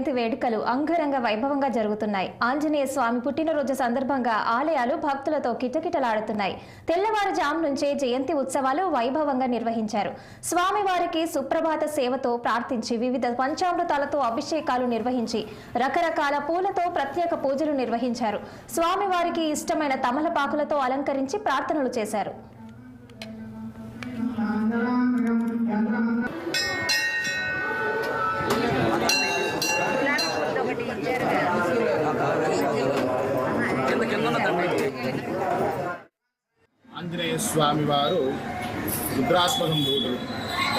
జయంతి వేడుకలు అంగరంగ వైభవంగా జరుగుతున్నాయి. ఆంజనేయ స్వామి పుట్టినరోజు సందర్భంగా ఆలయాలు భక్తులతో కిటకిటలాడుతున్నాయి. తెల్లవారుజాము నుంచే జయంతి ఉత్సవాలు వైభవంగా నిర్వహించారు. స్వామివారికి సుప్రభాత సేవతో ప్రార్థించి వివిధ పంచామృతాలతో అభిషేకాలు నిర్వహించి రకరకాల పూలతో ప్రత్యేక పూజలు నిర్వహించారు. స్వామివారికి ఇష్టమైన తమలపాకులతో అలంకరించి ప్రార్థనలు చేశారు. ఆంజనేయ స్వామి వారు రుద్రాత్మసంభూతుడు.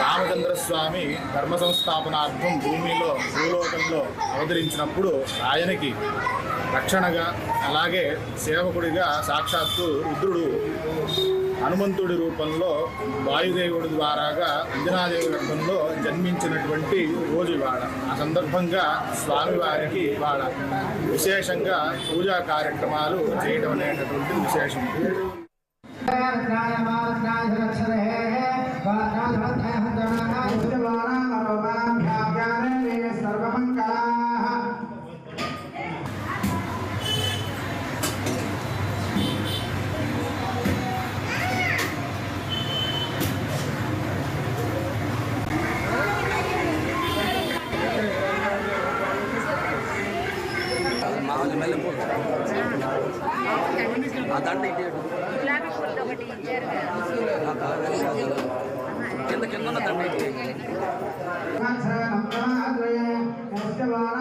రామచంద్ర స్వామి ధర్మ సంస్థాపనార్థం భూలోకంలో అవతరించినప్పుడు ఆయనకి రక్షణగా అలాగే సేవకుడిగా సాక్షాత్తు రుద్రుడు హనుమంతుడి రూపంలో వాయుదేవుడి ద్వారాగా అంజనాదేవి గర్భంలో జన్మించినటువంటి రోజు ఇవాళ. ఆ సందర్భంగా స్వామివారికి ఇవాళ విశేషంగా పూజా కార్యక్రమాలు చేయడం అనేటటువంటి విశేషం. గులాబీ పూలు ఒకటి ఇచ్చారు.